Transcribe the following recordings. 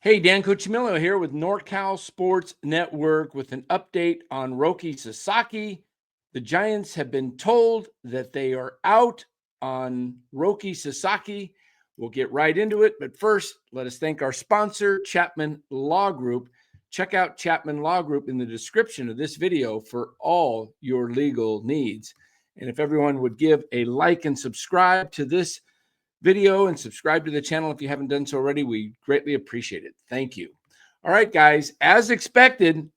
Hey, Dan Cucimillo here with NorCal Sports Network with an update on ROKI Sasaki. The Giants have been told that they are out on ROKI Sasaki. We'll get right into it, but first, let us thank our sponsor, Chapman Law Group. Check out Chapman Law Group in the description of this video for all your legal needs. And if everyone would give a like and subscribe to this video and subscribe to the channel if you haven't done so already, we greatly appreciate it. Thank you. All right, guys, as expected,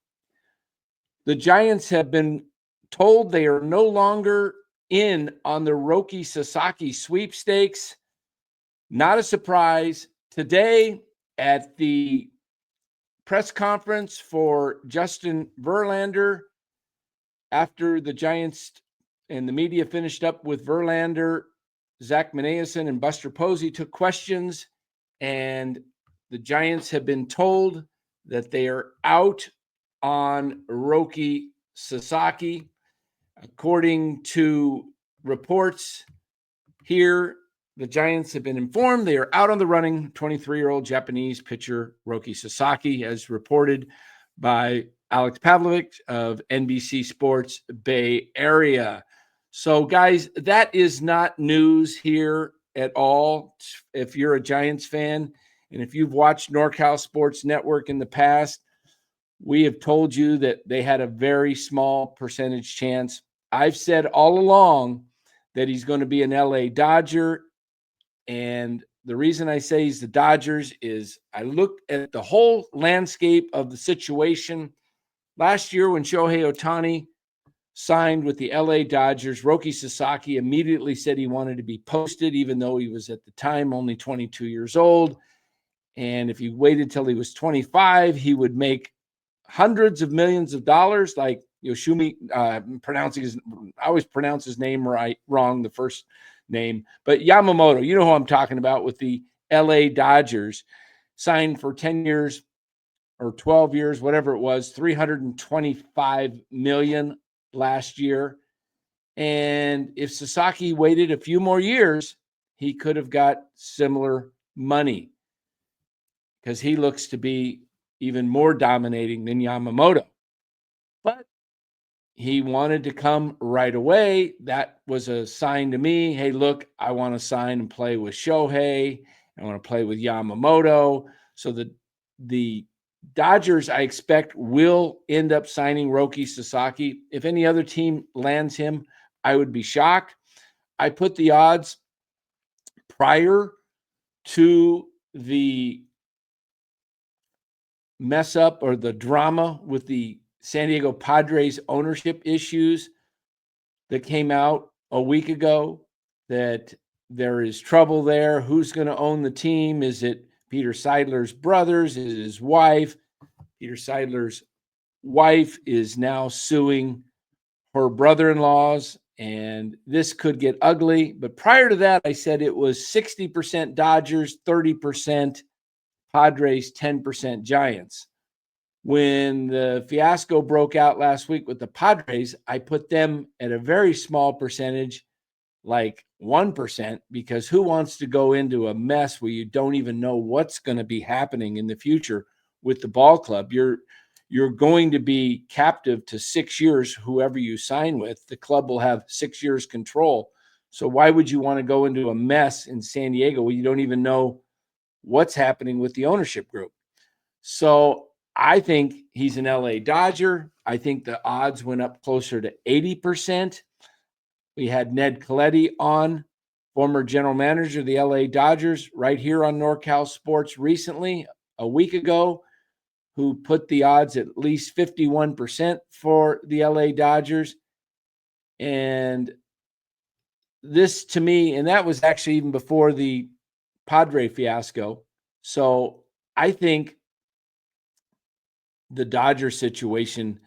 the Giants have been told they are no longer in on the ROKI Sasaki sweepstakes. Not a surprise. Today at the press conference for Justin Verlander, after the Giants and the media finished up with Verlander, Zach Menason and Buster Posey took questions, and the Giants have been told that they are out on ROKI Sasaki. According to reports here, the Giants have been informed they are out on the running. 23-year-old Japanese pitcher ROKI Sasaki, as reported by Alex Pavlovich of NBC Sports Bay Area. So, guys, that is not news here at all. If you're a Giants fan and if you've watched NorCal Sports Network in the past, we have told you that they had a very small percentage chance. I've said all along that he's going to be an LA Dodger. And the reason I say he's the Dodgers is I looked at the whole landscape of the situation. Last year when Shohei Ohtani signed with the LA Dodgers, ROKI Sasaki immediately said he wanted to be posted, even though he was at the time only 22 years old. And if he waited till he was 25, he would make hundreds of millions of dollars, like Yoshimi, I always pronounce his name wrong, the first name, but Yamamoto, you know who I'm talking about, with the LA Dodgers, signed for 10 years or 12 years, whatever it was, $325 million last year. And if Sasaki waited a few more years, he could have got similar money because he looks to be even more dominating than Yamamoto. But he wanted to come right away. That was a sign to me. Hey, look, I want to sign and play with Shohei. I want to play with Yamamoto. So the Dodgers, I expect, will end up signing ROKI Sasaki. If any other team lands him, I would be shocked. I put the odds prior to the mess up or the drama with the San Diego Padres ownership issues that came out a week ago, that there is trouble there. Who's going to own the team? Is it Peter Seidler's brothers? Is it his wife? Peter Seidler's wife is now suing her brother-in-laws, and this could get ugly. But prior to that, I said it was 60% Dodgers, 30% Padres, 10% Giants. When the fiasco broke out last week with the Padres, I put them at a very small percentage, like 1%, because who wants to go into a mess where you don't even know what's going to be happening in the future with the ball club? You're going to be captive to 6 years, whoever you sign with. The club will have 6 years control. So why would you want to go into a mess in San Diego where you don't even know what's happening with the ownership group? So I think he's an LA Dodger. I think the odds went up closer to 80%. We had Ned Colletti on, former general manager of the LA Dodgers, right here on NorCal Sports recently, a week ago, who put the odds at least 51% for the LA Dodgers. And this to me, and that was actually even before the Padre fiasco. So I think the Dodger situation,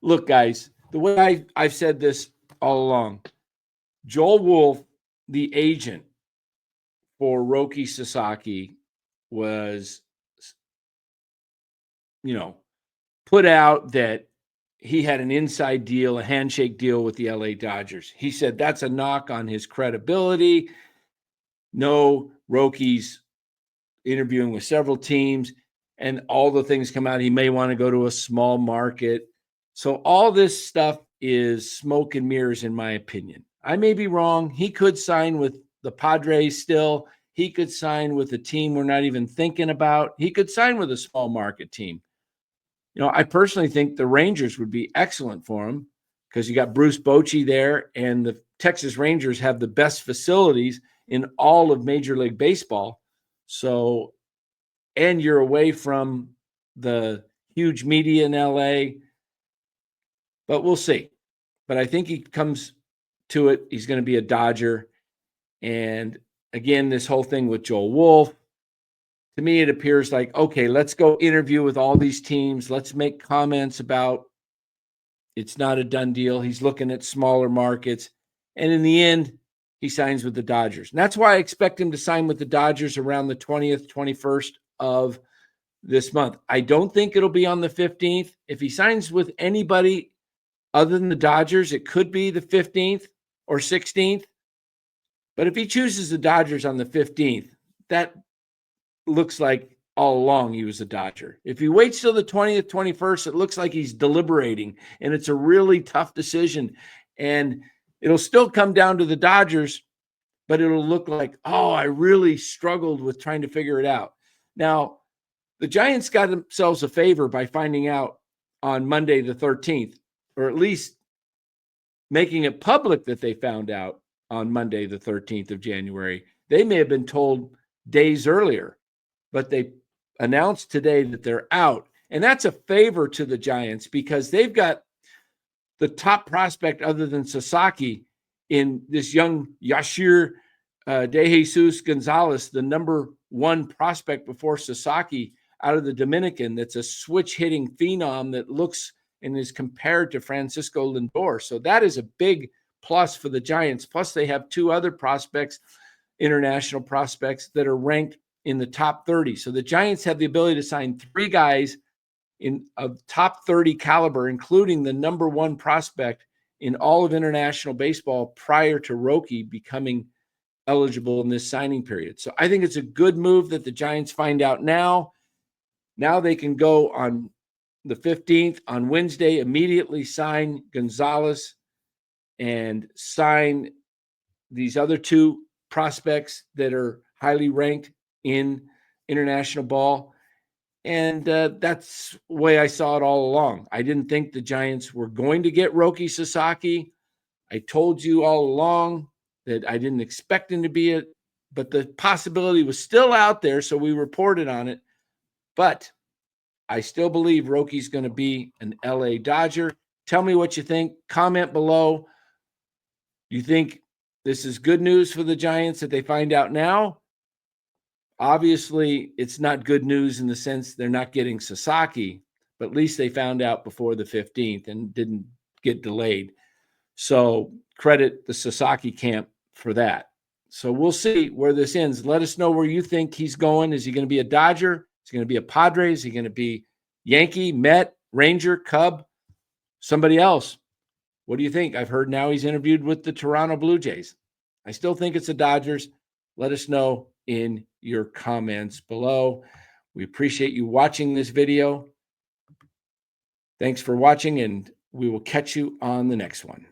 look, guys, the way I've said this all along, Joel Wolf, the agent for ROKI Sasaki, was, put out that he had an inside deal, a handshake deal with the LA Dodgers. He said that's a knock on his credibility. No, ROKI's interviewing with several teams. and all the things come out. He may want to go to a small market. So all this stuff is smoke and mirrors, in my opinion. I may be wrong. He could sign with the Padres still. He could sign with a team we're not even thinking about. He could sign with a small market team. I personally think the Rangers would be excellent for him because you got Bruce Bochy there, and the Texas Rangers have the best facilities in all of Major League Baseball. So, and you're away from the huge media in LA, but we'll see. But I think he comes to it. He's going to be a Dodger. And again, this whole thing with Joel Wolf, to me, it appears like, okay, let's go interview with all these teams. Let's make comments about it's not a done deal. He's looking at smaller markets. And in the end, he signs with the Dodgers. And that's why I expect him to sign with the Dodgers around the 20th, 21st of this month. I don't think it'll be on the 15th. If he signs with anybody other than the Dodgers, it could be the 15th or 16th. But if he chooses the Dodgers on the 15th, that looks like all along he was a Dodger. If he waits till the 20th, 21st, it looks like he's deliberating, and it's a really tough decision. And it'll still come down to the Dodgers, but it'll look like, oh, I really struggled with trying to figure it out. Now, the Giants got themselves a favor by finding out on Monday the 13th, or at least making it public that they found out on Monday the 13th of January. They may have been told days earlier, but they announced today that they're out. And that's a favor to the Giants because they've got the top prospect other than Sasaki in this young Yashir De Jesus Gonzalez, the number one prospect before Sasaki out of the Dominican. That's a switch hitting phenom that looks and is compared to Francisco Lindor. So that is a big plus for the Giants. Plus they have two other prospects, international prospects, that are ranked in the top 30. So the Giants have the ability to sign three guys in a top 30 caliber, including the number one prospect in all of international baseball prior to ROKI becoming eligible in this signing period. So I think it's a good move that the Giants find out now. Now they can go on the 15th on Wednesday, immediately sign Gonzalez and sign these other two prospects that are highly ranked in international ball. And that's the way I saw it all along. I didn't think the Giants were going to get ROKI Sasaki. I told you all along that I didn't expect him to be it, but the possibility was still out there, so we reported on it. But I still believe ROKI's going to be an LA Dodger. Tell me what you think. Comment below. Do you think this is good news for the Giants that they find out now? Obviously, it's not good news in the sense they're not getting Sasaki, but at least they found out before the 15th and didn't get delayed. So credit the Sasaki camp for that. So we'll see where this ends. Let us know where you think he's going. Is he going to be a Dodger? Is he going to be a Padres? Is he going to be Yankee, Met, Ranger, Cub, somebody else? What do you think? I've heard now he's interviewed with the Toronto Blue Jays. I still think it's the Dodgers. Let us know in your comments below. We appreciate you watching this video. Thanks for watching, and we will catch you on the next one.